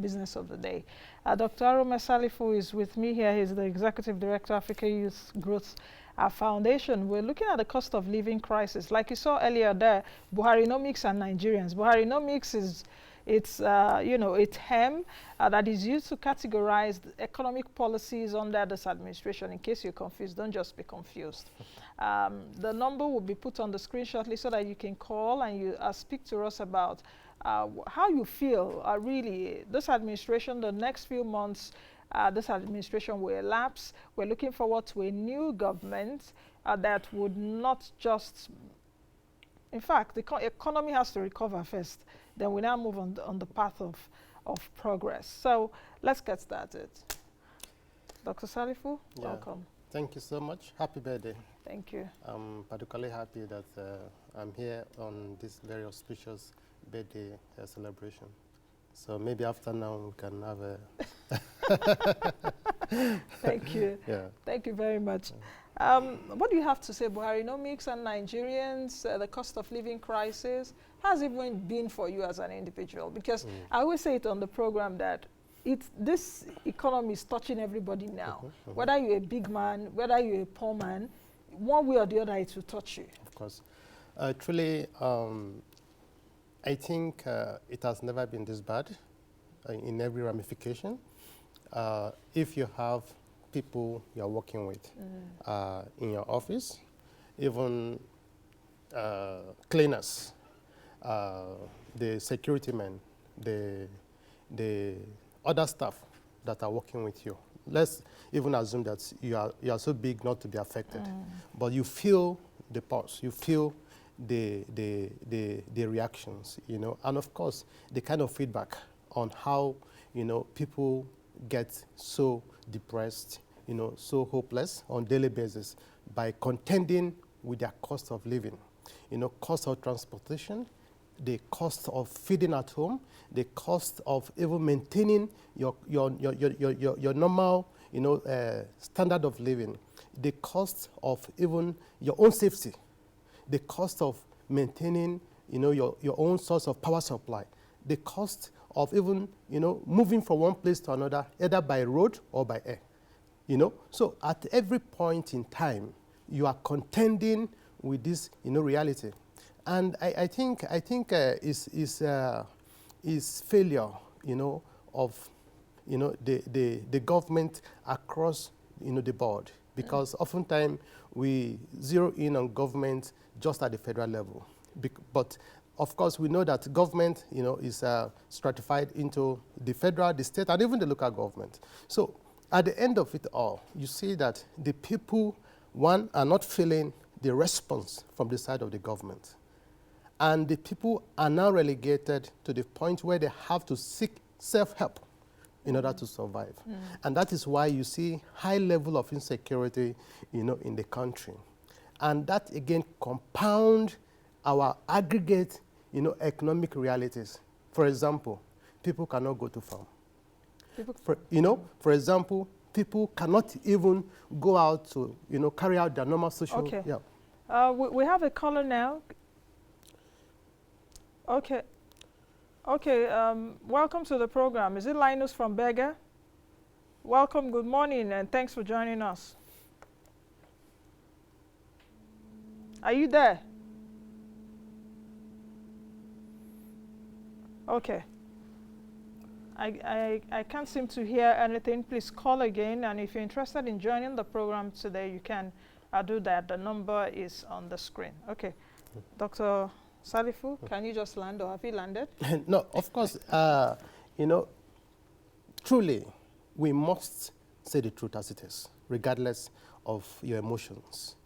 business of the day. Dr. Arome Salifu is with me here. He's the Executive Director, Africa Youth Growth Foundation. We're looking at the cost of living crisis. Like you saw earlier there, Buharinomics and Nigerians. Buharinomics is you know, a term that is used to categorize the economic policies under this administration. In case you're confused, don't just be confused. The number will be put on the screen shortly so that you can call and you speak to us about how you feel really this administration, the next few months, this administration will elapse. We're looking forward to a new government that would not just, in fact, the economy has to recover first. Then we now move on the path of progress. So let's get started. Dr. Salifu, welcome. Thank you so much. Happy birthday. Thank you. I'm particularly happy that I'm here on this very auspicious birthday celebration. So maybe after now we can have a... Thank you. Yeah. Thank you very much. What do you have to say, Buharinomics and Nigerians, the cost of living crisis? How's it been for you as an individual? Because I always say it on the program that this economy is touching everybody now. Whether you're a big man, whether you're a poor man, one way or the other it will touch you. Of course. Truly, I think it has never been this bad in every ramification. If you have people you're working with in your office, even cleaners, the security men, the other staff that are working with you. Let's even assume that you are so big not to be affected, but you feel the pulse, you feel the reactions, you know, and of course the kind of feedback on how, you know, people get so depressed, you know, so hopeless on a daily basis by contending with their cost of living, you know, cost of transportation, the cost of feeding at home, the cost of even maintaining your normal, you know, standard of living, the cost of even your own safety, the cost of maintaining, you know, your own source of power supply, the cost of even, you know, moving from one place to another, either by road or by air, you know. So at every point in time, you are contending with this, you know, reality. And I think is failure, you know, of, you know, the government across, you know, the board, because oftentimes we zero in on government just at the federal level. But of course, we know that government, you know, is stratified into the federal, the state, and even the local government. So at the end of it all, you see that the people, one, are not feeling the response from the side of the government. And the people are now relegated to the point where they have to seek self-help in order to survive. And that is why you see high level of insecurity, you know, in the country. And that again compound our aggregate, you know, economic realities. For example, people cannot go to farm. You know, for example, people cannot even go out to, you know, carry out their normal social. Okay. Yeah. We have a caller now. Okay. Okay. Welcome to the program. Is it Linus from Berger? Welcome. Good morning, and thanks for joining us. Are you there? Okay. I can't seem to hear anything. Please call again, and if you're interested in joining the program today, you can do that. The number is on the screen. Okay. Dr. Salifu, can you just land, or have you landed? No, of course. You know, truly, we must say the truth as it is, regardless of your emotions.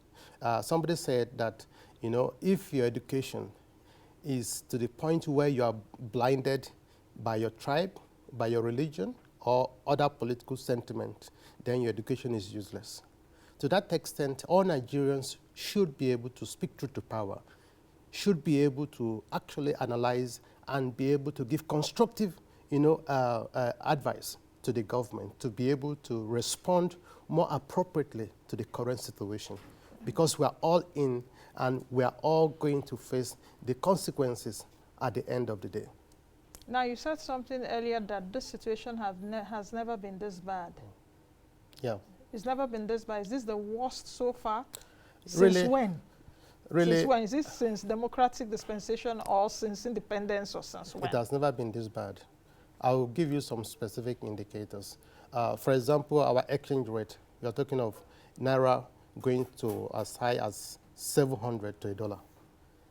Somebody said that, you know, if your education is to the point where you are blinded by your tribe, by your religion, or other political sentiment, then your education is useless. To that extent, all Nigerians should be able to speak truth to power, should be able to actually analyze and be able to give constructive, you know, advice to the government to be able to respond more appropriately to the current situation. Because we are all in and we are all going to face the consequences at the end of the day. Now, you said something earlier that this situation has never been this bad. Yeah. It's never been this bad. Is this the worst so far? Really? Since when? Really? Since when? Is this since democratic dispensation or since independence or since when? It has never been this bad. I will give you some specific indicators. For example, our exchange rate, we are talking of Naira going to as high as 700 to $1.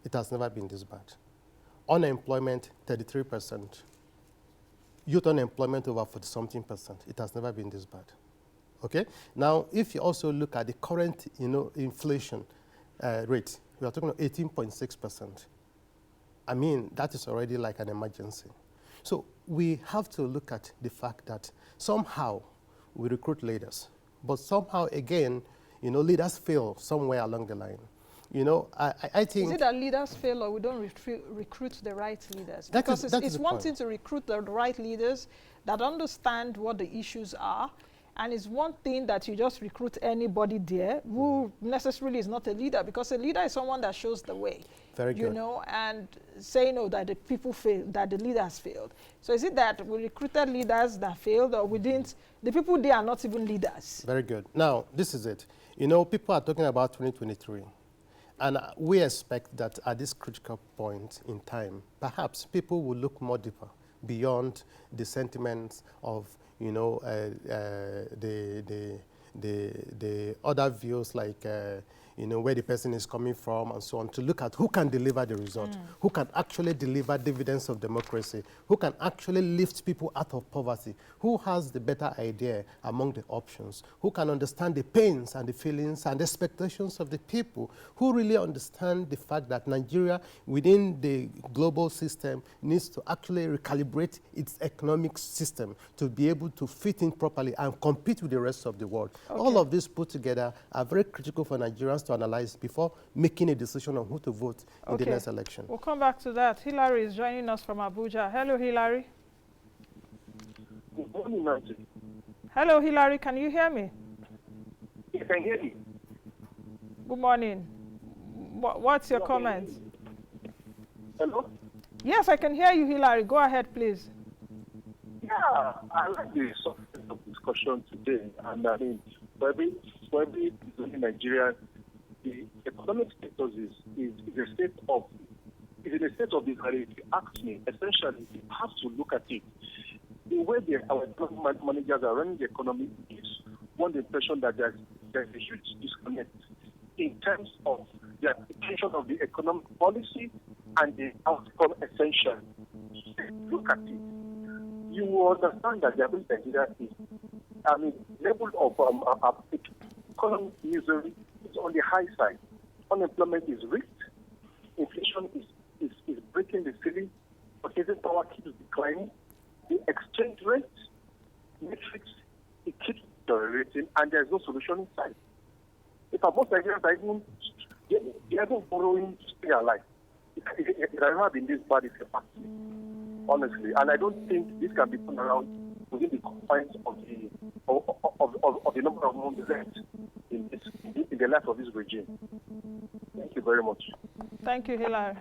It has never been this bad. Unemployment, 33%. Youth unemployment over 40-something%. It has never been this bad. Okay? Now, if you also look at the current, inflation rate, we are talking about 18.6%. I mean, that is already like an emergency. So we have to look at the fact that somehow we recruit leaders, but somehow again, leaders fail somewhere along the line. I think... Is it that leaders fail or we don't recruit the right leaders? Because it's one thing to recruit the right leaders that understand what the issues are, and it's one thing that you just recruit anybody there who necessarily is not a leader, because a leader is someone that shows the way. Very good. And say that the people failed, that the leaders failed. So is it that we recruited leaders that failed, or we didn't? The people there are not even leaders. Very good. Now, this is it. People are talking about 2023. And we expect that at this critical point in time, perhaps people will look more deeper beyond the sentiments of, the other views like, where the person is coming from and so on, to look at who can deliver the result, who can actually deliver dividends of democracy, who can actually lift people out of poverty, who has the better idea among the options, who can understand the pains and the feelings and expectations of the people, who really understand the fact that Nigeria within the global system needs to actually recalibrate its economic system to be able to fit in properly and compete with the rest of the world. Okay. All of this put together are very critical for Nigerians to analyze before making a decision on who to vote in the next election. We'll come back to that. Hilary is joining us from Abuja. Hello, Hilary. Good morning, Nancy. Hello, Hilary. Can you hear me? Yes, I can hear you. Good morning. What's your comment? Hello? Yes, I can hear you, Hilary. Go ahead, please. Yeah, I like the subject of discussion today. And I mean, for every Nigerian, the economic status is in a state of disarray. If you ask me, essentially, you have to look at it. The way our government managers are running the economy gives one the impression that there's a huge disconnect in terms of the application of the economic policy and the outcome essential. Look at it. You will understand that the average Nigeria is, level of economic misery is on the high side. Unemployment is reached. Inflation is breaking the ceiling. Purchasing power keeps declining. The exchange rate metrics, it keeps deteriorating, and there's no solution in sight. If most Nigerians are even borrowing to stay alive, it has never been this bad, it's a fact, honestly. And I don't think this can be turned around within the confines of the number of months left in the life of this regime. Thank you very much. Thank you, Hilary.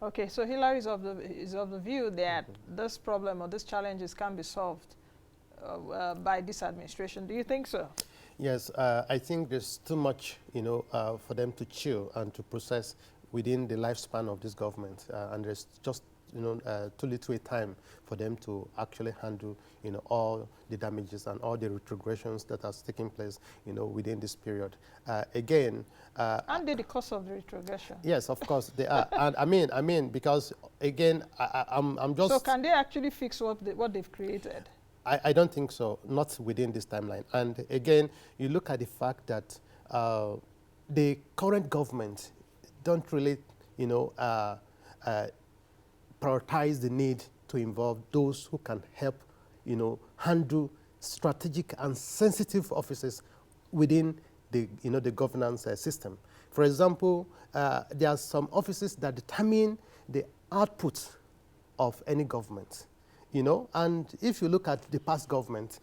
Okay, so Hilary is of the view that this problem or these challenges can be solved by this administration. Do you think so? Yes, I think there's too much, for them to chew and to process within the lifespan of this government, and there's just too little time for them to actually handle, all the damages and all the retrogressions that has taken place, within this period. Again, and the cost of the retrogression. Yes, of course they are, and I mean, because again, I'm just. So can they actually fix what they've created? I don't think so, not within this timeline. And again, you look at the fact that the current government don't really, prioritize the need to involve those who can help, handle strategic and sensitive offices within the, the governance system. For example, there are some offices that determine the output of any government, and if you look at the past government,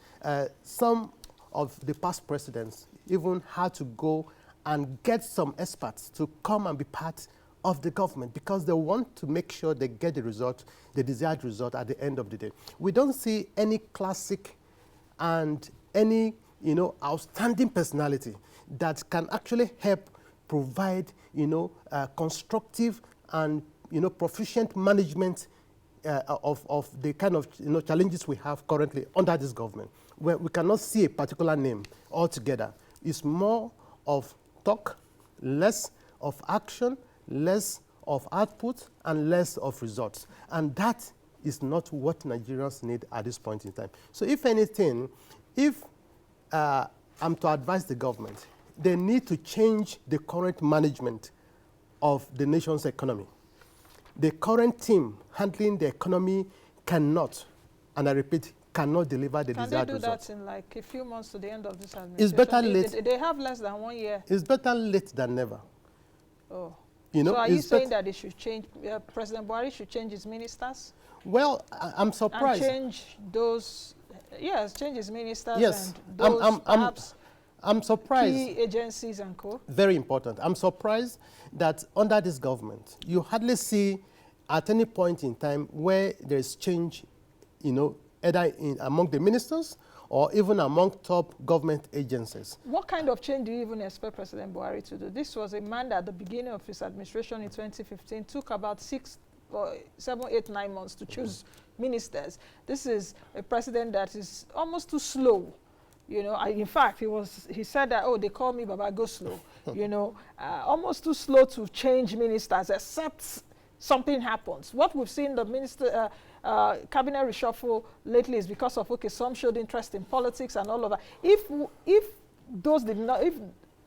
some of the past presidents even had to go and get some experts to come and be part of the government because they want to make sure they get the result, the desired result at the end of the day. We don't see any classic and any, outstanding personality that can actually help provide, constructive and, proficient management of the kind of challenges we have currently under this government, where we cannot see a particular name altogether. It's more of talk, less of action, less of output, and less of results. And that is not what Nigerians need at this point in time. So if anything, if I'm to advise the government, they need to change the current management of the nation's economy. The current team handling the economy cannot, and I repeat, cannot deliver the desired results. Can they do that in like a few months to the end of this administration? It's better late. They have less than 1 year. It's better late than never. Oh. So are you saying that they should change, President Buhari should change his ministers? Well, I'm surprised. And change those, yes, change his ministers yes. and those perhaps I'm surprised. Key agencies and co. Very important. I'm surprised that under this government, you hardly see at any point in time where there's change, either among the ministers or even among top government agencies. What kind of change do you even expect President Buhari to do? This was a man that at the beginning of his administration in 2015 took about 7, 8, 9 months to choose ministers. This is a president that is almost too slow. In fact, he said that, they call me Baba Go Slow. Almost too slow to change ministers, except something happens. What we've seen the cabinet reshuffle lately is because of, some showed interest in politics and all of that. If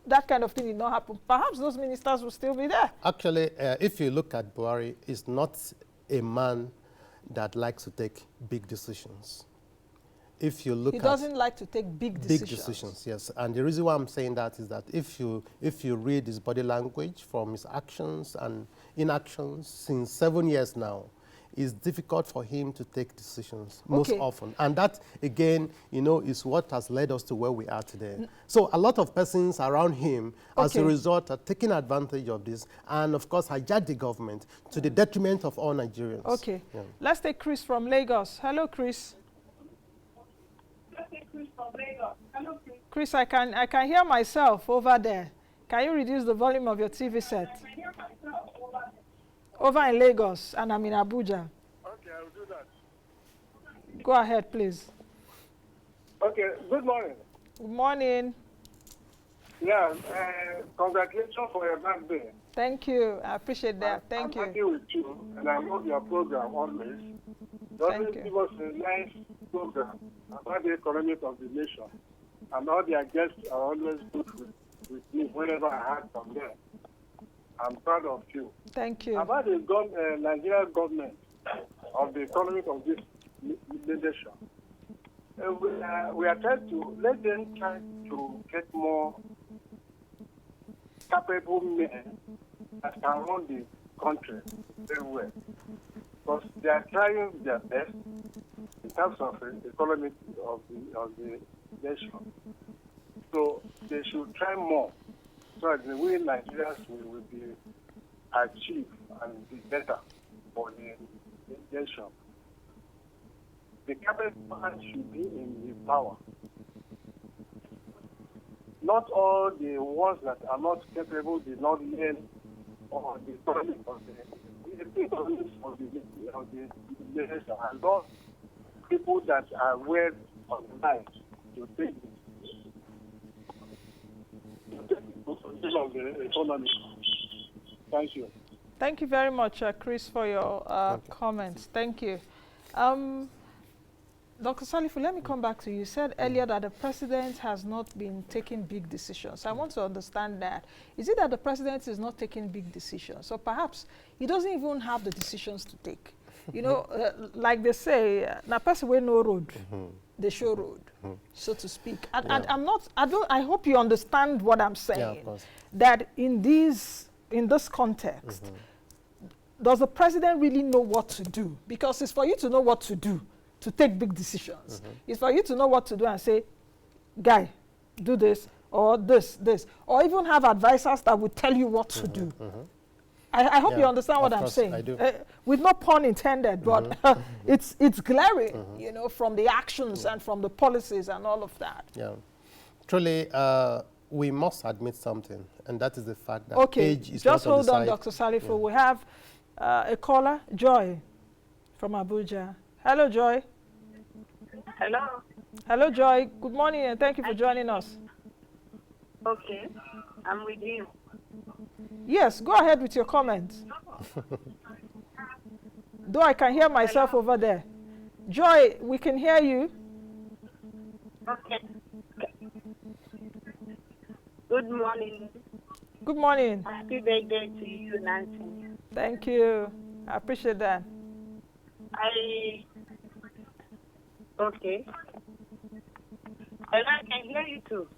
that kind of thing did not happen, perhaps those ministers will still be there. Actually, if you look at Buhari, he's not a man that likes to take big decisions. If you look he doesn't like to take big decisions. Big decisions, yes. And the reason why I'm saying that is that if you read his body language from his actions and inactions since 7 years now, it's difficult for him to take decisions most often. And that, again, is what has led us to where we are today. So a lot of persons around him, as a result, are taking advantage of this and, of course, hijack the government to the detriment of all Nigerians. Okay. Yeah. Let's take Chris from Lagos. Hello, Chris. Chris, I can hear myself over there. Can you reduce the volume of your TV set? I can hear myself over there. Over in Lagos, and I'm in Abuja. Okay, I'll do that. Go ahead, please. Okay, good morning. Good morning. Yeah, congratulations for your birthday. Thank you. I appreciate that. Thank you. I'm happy with you, and I love your program always. Thank you. It was a nice program about the economy of the nation, and all their guests are always good with me whenever I heard from them. I'm proud of you. Thank you. About the Nigerian government of the economy of this nation, we are trying to let them try to get more capable men that can run the country very well. Because they are trying their best in terms of the economy of the nation. So they should try more so that the way Nigerians will be achieved and be better for the nation. The cabinet should be in the power. Not all the ones that are not capable did not learn or the economy of the nation, and those people that are well organized to take the of the economy. Thank you. Thank you very much, Chris, for your comments. Thank you. Dr. Salifu, let me come back to you. You said earlier that the president has not been taking big decisions. I want to understand that. Is it that the president is not taking big decisions? Or perhaps he doesn't even have the decisions to take? Like they say, na person wey no road, they show road, so to speak. And, I hope you understand what I'm saying. That in this context, does the president really know what to do? Because it's for you to know what to do, to take big decisions. It's for you to know what to do and say, guy, do this, or this, or even have advisors that will tell you what to do. I hope Yeah, you understand what of I'm course, saying. I do. With no pun intended, but it's glaring, you know, from the actions and from the policies and all of that. Yeah. Truly, we must admit something, and that is the fact that Okay, age is just not on the hold on, side. Dr. Salifu. Yeah. We have a caller, Joy, from Abuja. Hello, Joy. Hello. Hello, Joy. Good morning, and thank you for joining us. Okay, I'm with you. Yes, go ahead with your comments. Though I can hear myself over there. Joy, we can hear you. Okay. Good morning. Good morning. Happy birthday to you, Nancy. Thank you. I appreciate that. Okay. And I can hear you too.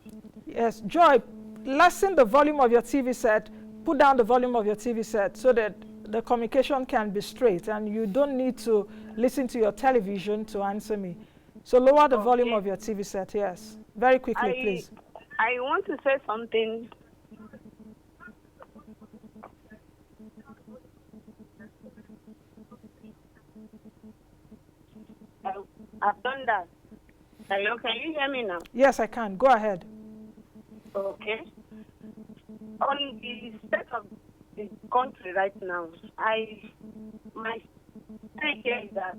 Yes, Joy, lessen the volume of your TV set. Put down the volume of your TV set so that the communication can be straight and you don't need to listen to your television to answer me. So lower the volume of your TV set, yes. Very quickly, please. I want to say something. I've done that. Hello, can you hear me now? Yes, I can. Go ahead. Okay. On the state of the country right now, my take here is that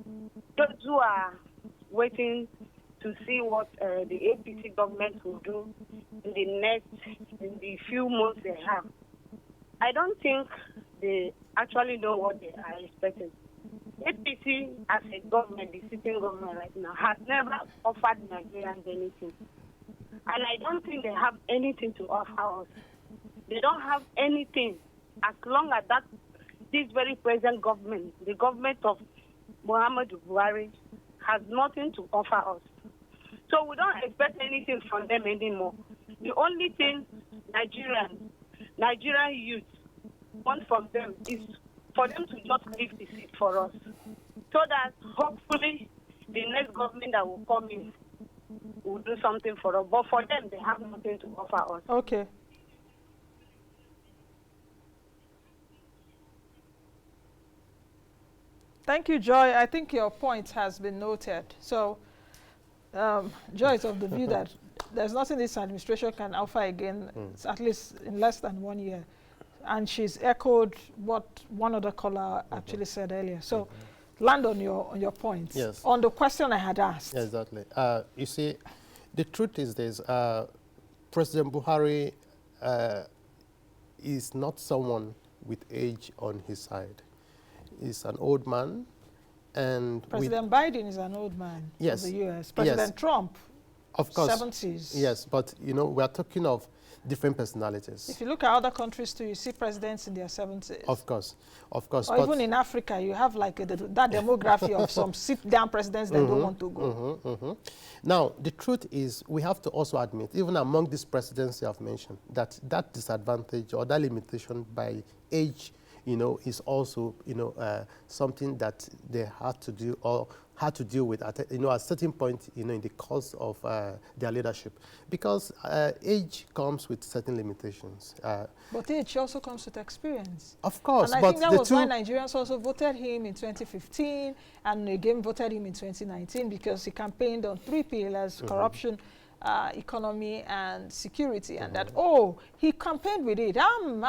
those who are waiting to see what the APC government will do in the few months they have, I don't think they actually know what they are expecting. APC as a government, the sitting government right now, has never offered Nigerians anything. And I don't think they have anything to offer us. They don't have anything as long as this very present government, the government of Muhammadu Buhari, has nothing to offer us. So we don't expect anything from them anymore. The only thing Nigerian youth want from them is for them to just leave the seat for us, so that hopefully the next government that will come in will do something for us. But for them, they have nothing to offer us. Okay. Thank you, Joy. I think your point has been noted. So, Joy is of the view that there's nothing this administration can offer again, at least in less than 1 year. And she's echoed what one other caller actually said earlier. So, land on your points. Yes. On the question I had asked. Exactly. You see, the truth is this. President Buhari is not someone with age on his side. He's an old man. And President Biden is an old man yes, of the U.S. President Trump, of course, 70s. Yes, but, you know, we are talking of different personalities. If you look at other countries too, you see presidents in their 70s. Of course, of course. Or even in Africa, you have like that demography of some sit-down presidents that don't want to go. Now, the truth is, we have to also admit, even among these presidents you have mentioned, that that disadvantage or that limitation by age, you know, is also, you know, something that they had to do or had to deal with at, you know, at a certain point, you know, in the course of their leadership. Because age comes with certain limitations. But age also comes with experience. Of course. And I think that was why Nigerians also voted him in 2015 and again voted him in 2019, because he campaigned on 3 pillars, corruption, economy and security, and that, oh, he campaigned with it. I'm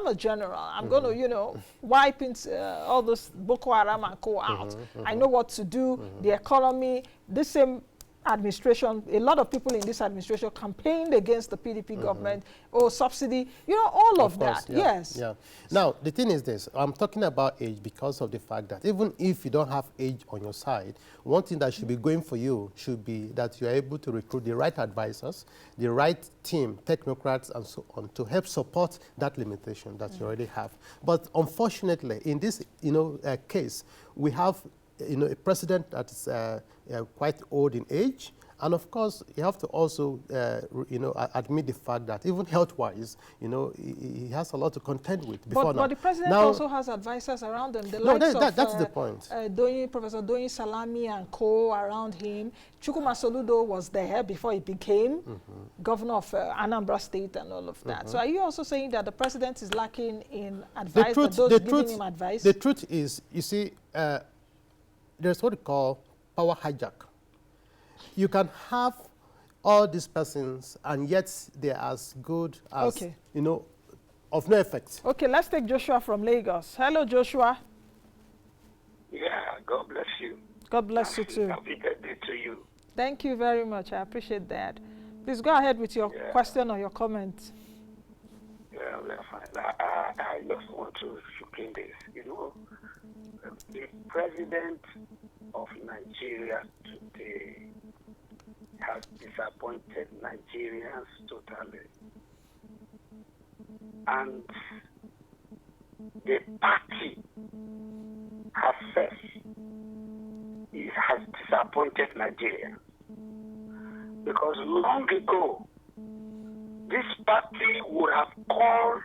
a general. I'm going to, you know, wipe all this Boko Haram and co out. I know what to do. The economy, the same administration, a lot of people in this administration campaigned against the PDP government, or subsidy, you know, all of that. Yeah, yes. Yeah. Now, the thing is this, I'm talking about age because of the fact that even if you don't have age on your side, one thing that should be going for you should be that you're able to recruit the right advisors, the right team, technocrats, and so on, to help support that limitation that you already have. But unfortunately, in this, you know, case, we have, you know, a president that is quite old in age, And of course, you have to also, admit the fact that even health-wise, he has a lot to contend with before now. But the president now, also has advisors around him. The no, likes that's of the point. Professor Doyin Salami and co around him. Chukwuma Soludo was there before he became governor of Anambra State and all of that. So are you also saying that the president is lacking in advice, those giving him advice? The truth is, you see, there's what we call power hijack. You can have all these persons and yet they're as good as, of no effect. Okay, let's take Joshua from Lagos. Hello, Joshua. Yeah, God bless you. God bless you too. Happy birthday to you. Thank you very much. I appreciate that. Please go ahead with your question or your comment. Yeah, I just want to explain this. The president of Nigeria today has disappointed Nigerians totally. And the party has said it has disappointed Nigeria. Because long ago, this party would have called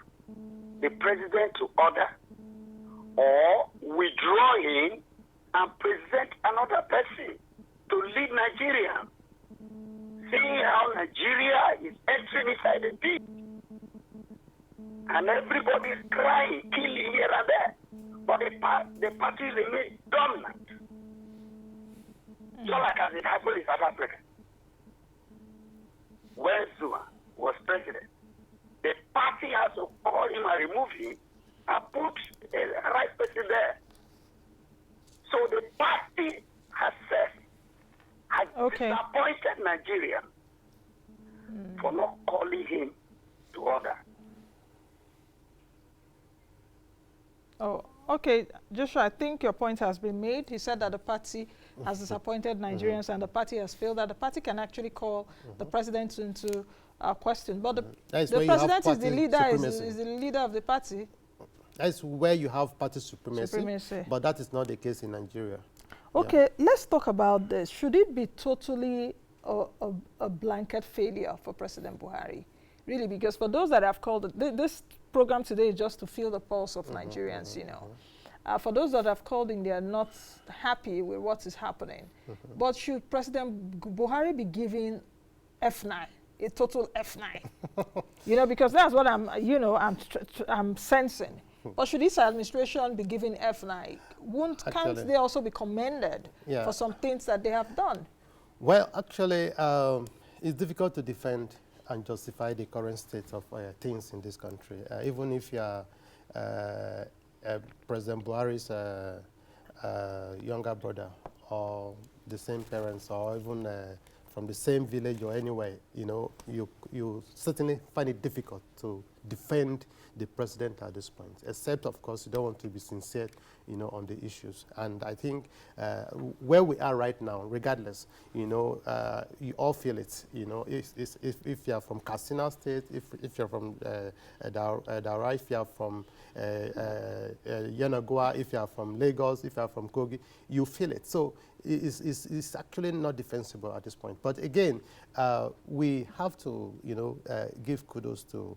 the president to order or withdraw him and present another person to lead Nigeria. Seeing how Nigeria is entering inside the pit. And everybody is crying, killing here and there. But the party remains dominant. Just like as it happened in South Africa. When Zuma was president, the party has to call him and remove him and put a right person there. So the party has disappointed Nigeria for not calling him to order. Oh, okay, Joshua, I think your point has been made. He said that the party has disappointed Nigerians and the party has failed, that the party can actually call the president into question. But the president is the leader, is the leader of the party. That's where you have party supremacy. But that is not the case in Nigeria. Okay, let's talk about this. Should it be totally a blanket failure for President Buhari? Really, because for those that have called it, this program today is just to feel the pulse of Nigerians, for those that have called in, they are not happy with what is happening. But should President Buhari be giving F9, a total F9? Because that's what I'm sensing. Or should this administration be giving F9? Can't they also be commended for some things that they have done? Well, actually, it's difficult to defend and justify the current state of things in this country. Even if you are President Buhari's younger brother or the same parents or even from the same village or anywhere, you certainly find it difficult to defend the president at this point, except, of course, you don't want to be sincere, on the issues. And I think where we are right now, regardless, you all feel it, if you are from Katsina State, if you're from Daura, if you are from Yenagoa, if you are from Lagos, if you are from Kogi, you feel it. So it's actually not defensible at this point. But again, we have to, give kudos to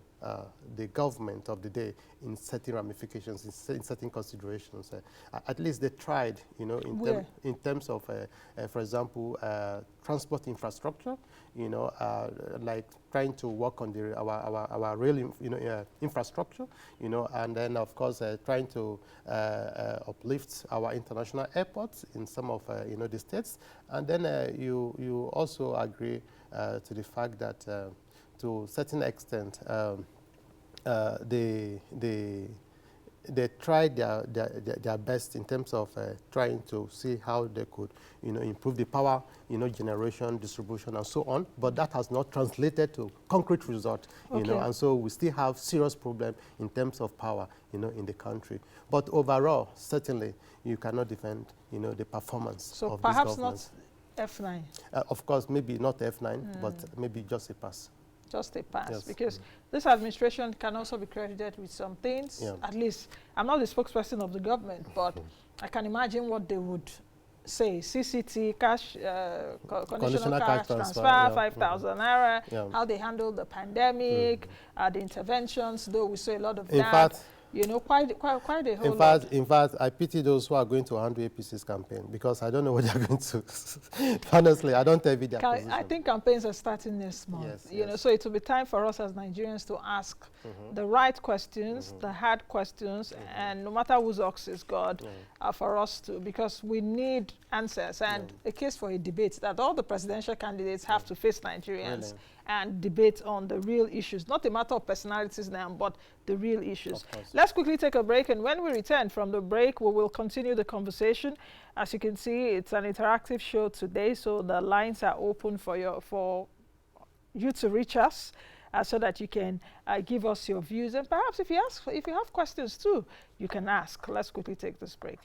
the government of the day in certain ramifications, in certain considerations. At least they tried, in terms of, for example, transport infrastructure, like trying to work on our rail, infrastructure, and then of course trying to uplift our international airports in some of the states, and then you also agree to the fact that to a certain extent they tried their best in terms of trying to see how they could, improve the power, generation, distribution, and so on. But that has not translated to concrete result, and so we still have serious problem in terms of power, in the country. But overall, certainly, you cannot defend, the performance of this government. So perhaps not F9. Of course, maybe not F9, but maybe just a pass. Just a pass, yes. Because this administration can also be credited with some things. At least, I'm not the spokesperson of the government, but I can imagine what they would say CCT, cash, conditional cash transfer, yeah. 5,000 naira, Yeah. how they handled the pandemic, the interventions, though we saw a lot of In that. fact, You know, quite a whole lot. in fact, I pity those who are going to handle APC's campaign because I don't know what they're going to. Honestly, I don't envy their position. I think campaigns are starting next month. Yes, you know, yes. so it will be time for us as Nigerians to ask the right questions, the hard questions, and no matter whose ox is God, for us to, because we need answers and a case for a debate that all the presidential candidates have to face Nigerians and debate on the real issues, not a matter of personalities now, but the real issues. Let's quickly take a break, and when we return from the break, we will continue the conversation. As you can see, it's an interactive show today, so the lines are open for you to reach us, so that you can give us your views, and perhaps if you have questions too, you can ask. Let's quickly take this break.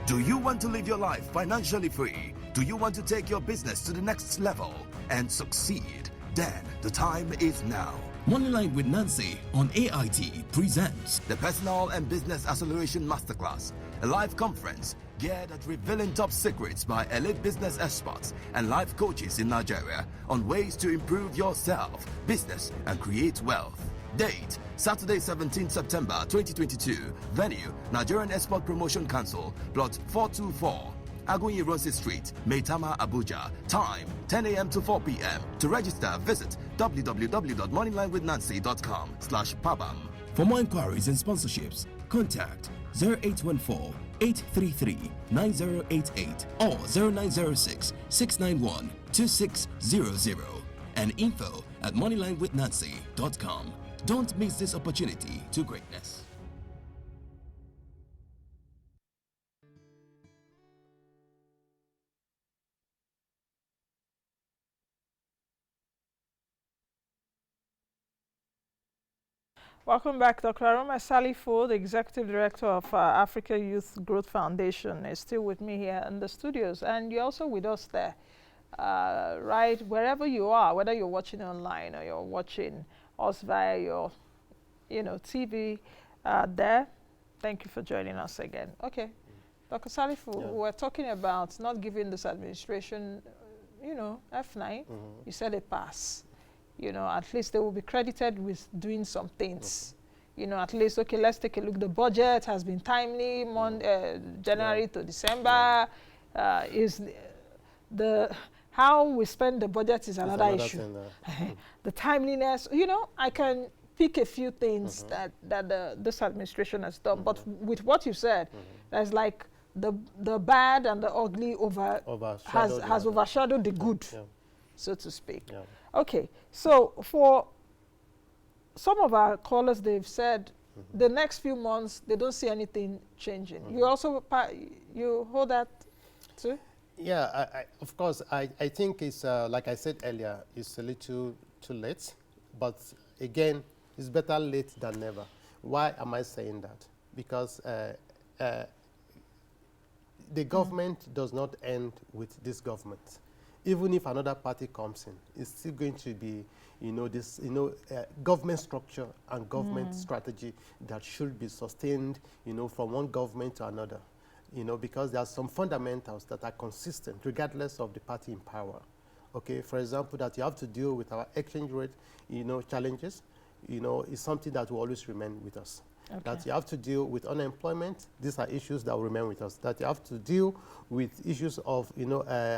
Do you want to live your life financially free? Do you want to take your business to the next level and succeed? Then the time is now. Moneyline with Nancy on AIT presents the Personal and Business Acceleration Masterclass, a live conference geared at revealing top secrets by elite business experts and life coaches in Nigeria on ways to improve yourself, business, and create wealth. Date, Saturday 17 September 2022. Venue, Nigerian Export Promotion Council, Plot 424. Agoyin Ronsi Street, Maitama, Abuja. Time, 10 a.m. to 4 p.m. To register, visit www.moneylinewithnancy.com/pabam. For more inquiries and sponsorships, contact 0814-833-9088 or 0906-691-2600 and info@moneylinewithnancy.com. Don't miss this opportunity to greatness. Welcome back. Dr. Arome Salifu, the Executive Director of Africa Youth Growth Foundation, is still with me here in the studios, and you're also with us there, right? Wherever you are, whether you're watching online or you're watching us via your, TV there. Thank you for joining us again. Okay, Dr. Salifu, we're talking about not giving this administration, F9. You said a pass. At least they will be credited with doing some things. At least, okay, let's take a look. The budget has been timely, January to December. Is how we spend the budget is another issue. The timeliness, I can pick a few things that this administration has done. But with what you said, there's like the bad and the ugly has overshadowed the good, so to speak. Okay, so for some of our callers, they've said the next few months they don't see anything changing. You also you hold that too? Yeah, of course. I think it's like I said earlier, it's a little too late, but again, it's better late than never. Why am I saying that? Because the government does not end with this government. Even if another party comes in, it's still going to be, this, government structure and government strategy that should be sustained, from one government to another, because there are some fundamentals that are consistent regardless of the party in power. Okay, for example, that you have to deal with our exchange rate, challenges, is something that will always remain with us. Okay. That you have to deal with unemployment, these are issues that will remain with us. That you have to deal with issues of,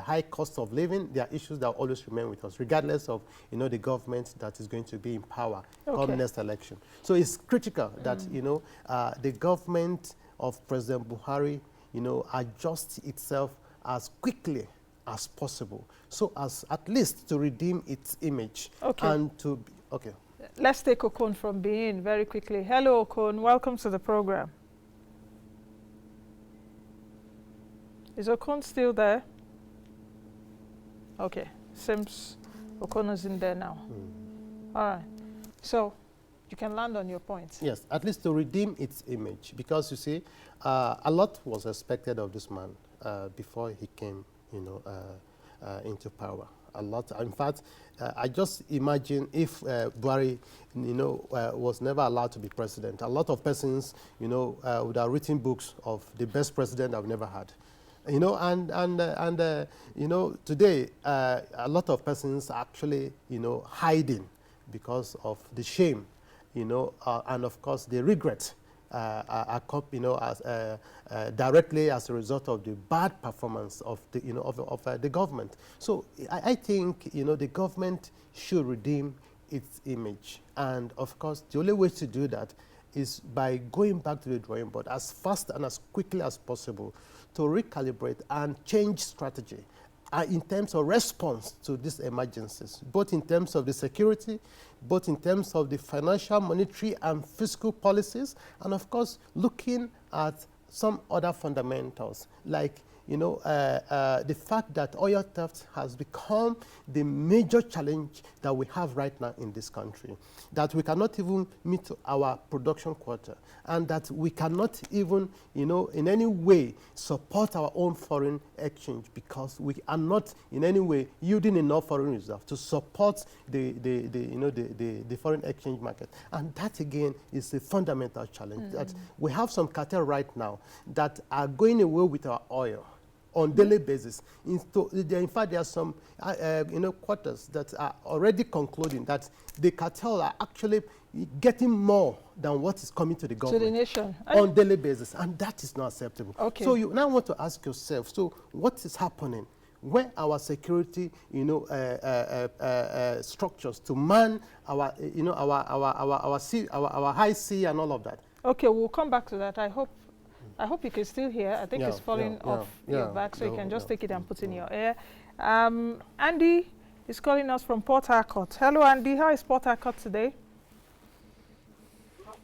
high cost of living, they are issues that will always remain with us, regardless of, the government that is going to be in power come next election. So it's critical that, the government of President Buhari, adjusts itself as quickly as possible, so as at least to redeem its image and to, Let's take Okon from Benin very quickly. Hello, Okon. Welcome to the program. Is Okon still there? Okay. Seems Okon is in there now. All right. So you can land on your point. Yes, at least to redeem its image. Because, you see, a lot was expected of this man before he came, into power. A lot. In fact, I just imagine if Buhari, was never allowed to be president, a lot of persons, would have written books of the best president I've never had. You know, you know, today a lot of persons are actually, you know, hiding because of the shame, you know, and of course the regret, you know, as directly as a result of the bad performance of the, you know, of the government. So I think, you know, the government should redeem its image, and of course the only way to do that is by going back to the drawing board as fast and as quickly as possible to recalibrate and change strategy in terms of response to these emergencies, both in terms of the security, both in terms of the financial, monetary, and fiscal policies, and of course, looking at some other fundamentals, like, you know, the fact that oil theft has become the major challenge that we have right now in this country, that we cannot even meet our production quota, and that we cannot even, you know, in any way support our own foreign exchange because we are not in any way yielding enough foreign reserve to support the foreign exchange market. And that again is a fundamental challenge, that we have some cartel right now that are going away with our oil on daily basis. In fact, there are some you know, quarters that are already concluding that the cartel are actually getting more than what is coming to the government. To the nation. On daily basis, and that is not acceptable. Okay. So you now want to ask yourself, so what is happening? Where our security, you know, structures to man our, you know, our sea, our high sea and all of that? Okay, we'll come back to that. I hope you can still hear. I think it's falling off your back, so you can just take it and put in your ear. Andy is calling us from Port Harcourt. Hello, Andy. How is Port Harcourt today?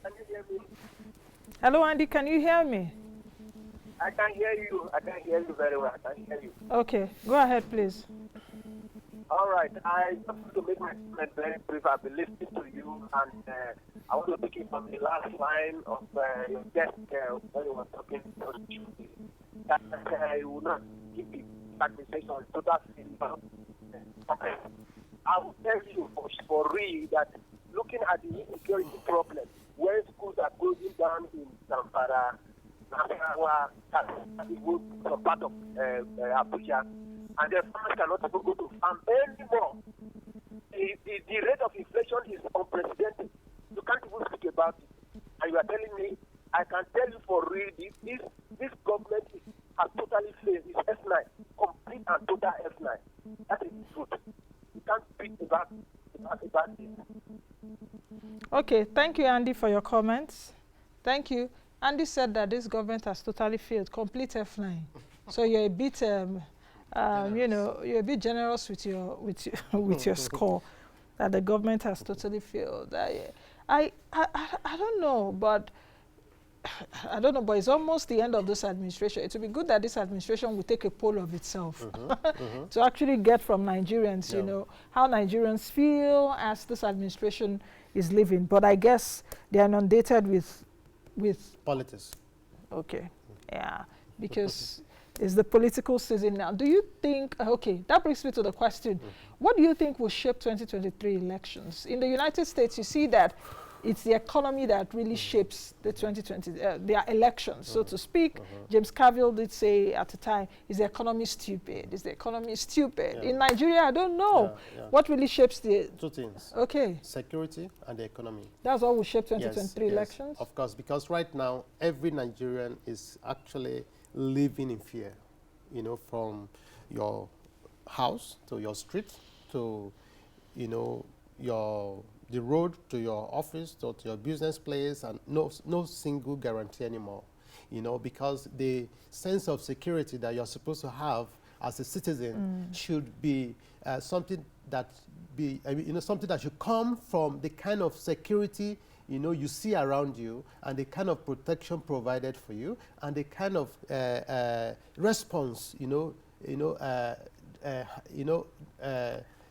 Can you hear me? Hello, Andy. Can you hear me? I can hear you. I can hear you very well. I can hear you. Okay. Go ahead, please. All right. I just want to make my statement very brief. I've been listening to you, and I want to take it from the last line of your guest when you were talking that I will not give the administration total failure. I will tell you for real that looking at the insecurity problem, where schools are closing down in Zamfara, some part of Abuja, and their farmers cannot even go to farm anymore. The rate of inflation is unprecedented. You can't even speak about it. And you are telling me, I can tell you for real, this government has totally failed. It's F9, complete and total F9. That is the truth. You can't speak about it. Okay, thank you, Andy, for your comments. Thank you. Andy said that this government has totally failed, complete F9. So you're a bit, you know, you're a bit generous with your score, that the government has totally failed. I don't know, but it's almost the end of this administration. It would be good that this administration will take a poll of itself to actually get from Nigerians, you know, how Nigerians feel as this administration is living. But I guess they are inundated with politics. Okay, yeah, because it's the political season now. Do you think, okay, that brings me to the question, what do you think will shape 2023 elections? In the United States, you see that it's the economy that really shapes the 2020, their elections, so to speak. James Carville did say at the time, is the economy stupid? Is the economy stupid? In Nigeria, I don't know. What really shapes the... Two things. Okay. Security and the economy. That's what will shape 2023 elections? Of course, because right now, every Nigerian is actually living in fear, you know, from your house to your street to, you know, the road to your office or to your business place, and no single guarantee anymore, you know, because the sense of security that you're supposed to have as a citizen should be something that something that should come from the kind of security, you know, you see around you, and the kind of protection provided for you, and the kind of response,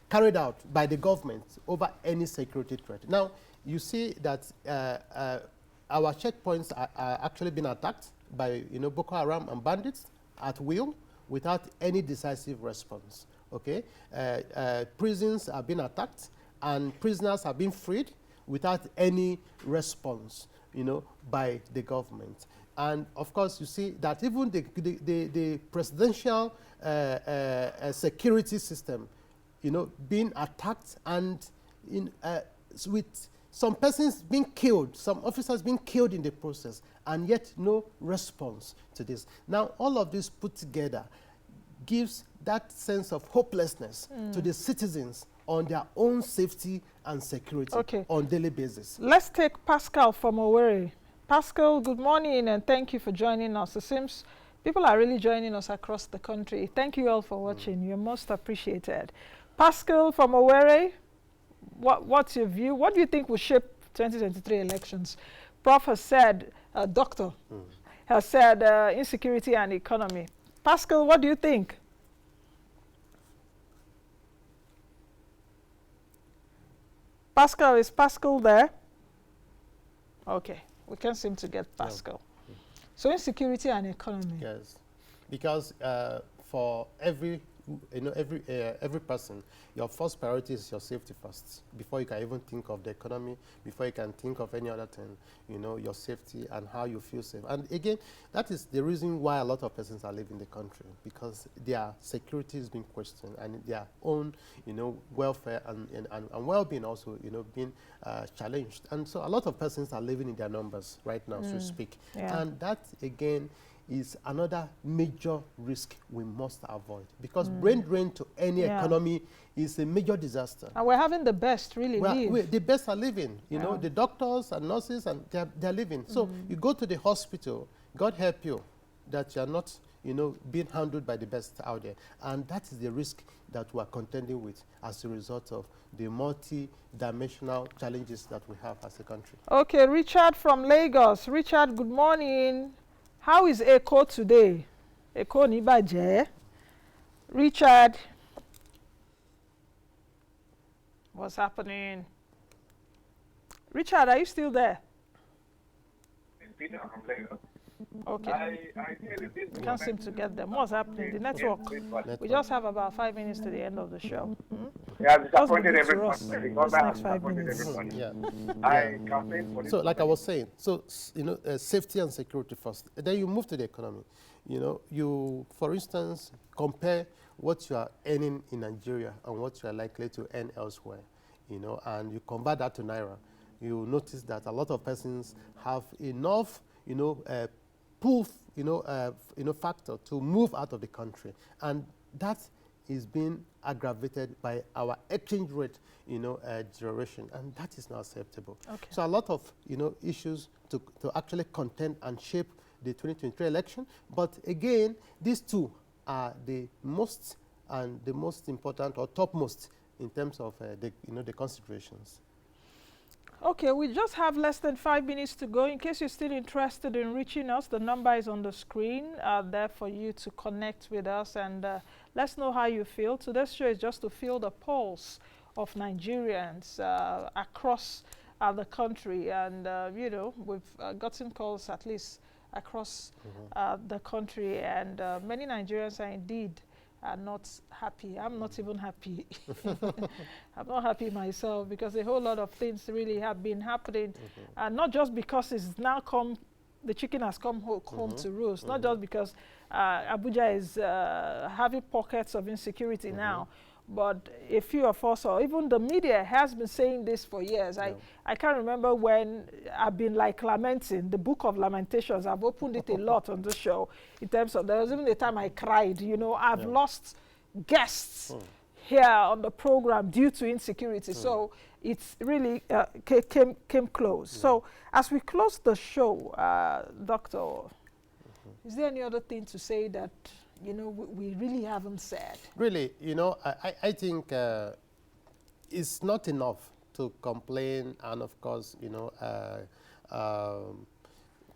carried out by the government over any security threat. Now, you see that our checkpoints are actually being attacked by, Boko Haram and bandits at will without any decisive response, okay? Prisons are being attacked and prisoners are being freed without any response, by the government. And of course, you see that even the presidential security system, you know, being attacked and with some persons being killed, some officers being killed in the process, and yet no response to this. Now, all of this put together gives that sense of hopelessness to the citizens on their own safety and security on daily basis. Let's take Pascal from Owerri. Pascal, good morning and thank you for joining us. It seems people are really joining us across the country. Thank you all for watching. You're most appreciated. Pascal from Owerri, what's your view? What do you think will shape 2023 elections? Prof has said, Doctor has said insecurity and economy. Pascal, what do you think? Pascal, is Pascal there? Okay, we can't seem to get Pascal. No. So insecurity and economy. Yes, because for every person, your first priority is your safety first. Before you can even think of the economy, before you can think of any other thing, you know, your safety and how you feel safe. And again, that is the reason why a lot of persons are leaving the country, because their security is being questioned and their own, you know, welfare and well-being also, you know, being challenged. And so a lot of persons are living in their numbers right now, so to speak. Yeah. And that, again, is another major risk we must avoid, because brain drain to any economy is a major disaster. And we're having the best really the best are living, you know, the doctors and nurses, and they're living. So you go to the hospital, God help you that you're not, you know, being handled by the best out there. And that is the risk that we're contending with as a result of the multi-dimensional challenges that we have as a country. Okay, Richard from Lagos. Richard, good morning. How is Eko today? Eko Nibaje. Richard. What's happening? Richard, are you still there? Okay. Can't seem to get them. What's happening? The network. We just have about 5 minutes to the end of the show. Yeah, I've disappointed everybody. Next 5 minutes. So, like I was saying, so you know, safety and security first. Then you move to the economy. You know, you, for instance, compare what you are earning in Nigeria and what you are likely to earn elsewhere. You know, and you convert that to naira. You notice that a lot of persons have enough, you know, factor to move out of the country, and that is being aggravated by our exchange rate, you know, deterioration, and that is not acceptable. Okay. So a lot of, you know, issues to actually contend and shape the 2023 election, but again, these two are the most important or topmost in terms of the considerations. Okay, we just have less than 5 minutes to go. In case you're still interested in reaching us, the number is on the screen there for you to connect with us and let's know how you feel. Today's show is just to feel the pulse of Nigerians across the country, and you know, we've gotten calls at least across the country, and many Nigerians are indeed not happy. I'm not even happy. I'm not happy myself, because a whole lot of things really have been happening, and not just because it's now the chicken has come home to roost, not just because Abuja is having pockets of insecurity now, but a few of us, or even the media, has been saying this for years. I can't remember when I've been like lamenting, the Book of Lamentations. I've opened it a lot on the show in terms of, there was even a time I cried, you know, I've lost guests here on the program due to insecurity. So it's really came close. So as we close the show, Doctor, is there any other thing to say that, you know, we really haven't said? Really, you know, I think it's not enough to complain and, of course, you know,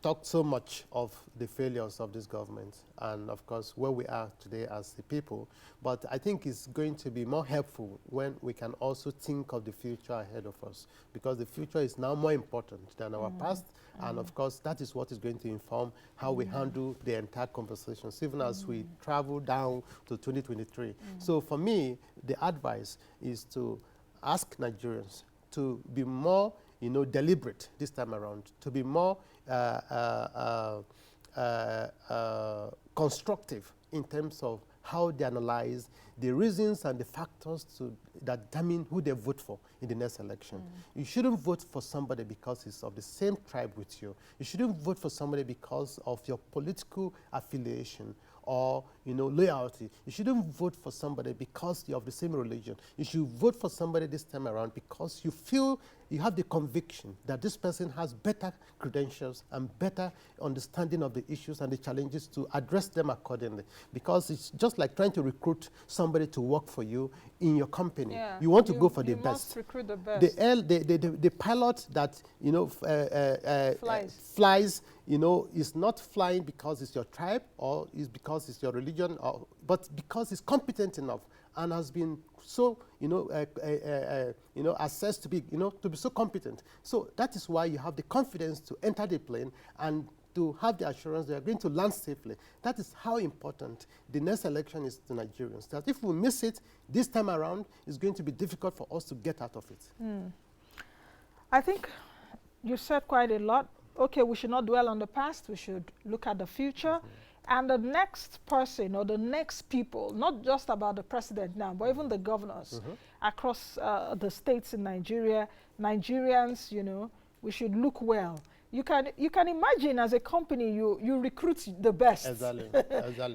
talk so much of the failures of this government and, of course, where we are today as the people. But I think it's going to be more helpful when we can also think of the future ahead of us, because the future is now more important than our past. And, of course, that is what is going to inform how we handle the entire conversations, even as we travel down to 2023. So for me, the advice is to ask Nigerians to be more deliberate this time around, to be more constructive in terms of how they analyze the reasons and the factors that determine who they vote for in the next election. You shouldn't vote for somebody because he's of the same tribe with you. You shouldn't vote for somebody because of your political affiliation or loyalty. You shouldn't vote for somebody because you're of the same religion. You should vote for somebody this time around because you feel you have the conviction that this person has better credentials and better understanding of the issues and the challenges to address them accordingly. Because it's just like trying to recruit somebody to work for you in your company. Yeah. You want to go for the you best. must recruit the best. The pilot that flies, is not flying because it's your tribe or is because it's your religion, but because it's competent enough and has been so assessed to be so competent. So that is why you have the confidence to enter the plane and to have the assurance they are going to land safely. That is how important the next election is to Nigerians. That if we miss it this time around, it's going to be difficult for us to get out of it. I think you said quite a lot. Okay, we should not dwell on the past. We should look at the future. And the next person or the next people, not just about the president now, but even the governors across the states in Nigeria, Nigerians, we should look well. You can imagine as a company, you recruit the best. Exactly.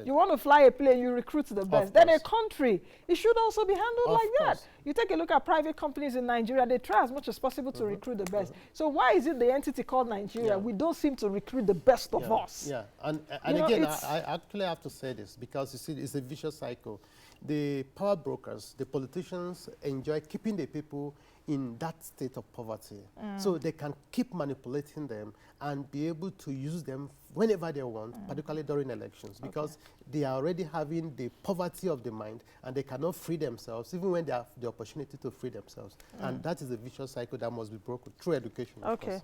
You want to fly a plane, you recruit the best. Then a country, it should also be handled like that. You take a look at private companies in Nigeria, they try as much as possible to recruit the best. So why is it the entity called Nigeria? We don't seem to recruit the best of us. Yeah, and again, I actually have to say this because you see, it's a vicious cycle. The power brokers, the politicians enjoy keeping the people in that state of poverty. So they can keep manipulating them and be able to use them whenever they want, particularly during elections, because they are already having the poverty of the mind and they cannot free themselves, even when they have the opportunity to free themselves. And that is a vicious cycle that must be broken through education, of course.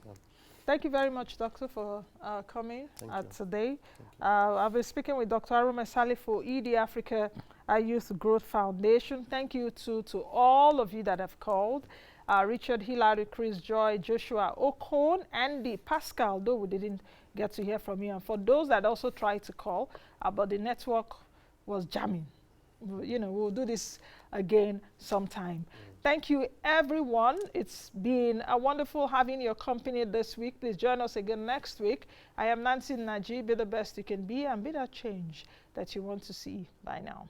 Thank you very much, Doctor, for coming today. I've been speaking with Dr. Arome Salifu, ED Africa Youth Growth Foundation. Thank you to all of you that have called. Richard, Hilary, Chris, Joy, Joshua, Okon, Andy, Pascal, though we didn't get to hear from you. And for those that also tried to call, but the network was jamming. We'll do this again sometime. Thank you, everyone. It's been a wonderful having your company this week. Please join us again next week. I am Nancy Naji. Be the best you can be and be that change that you want to see. Bye now.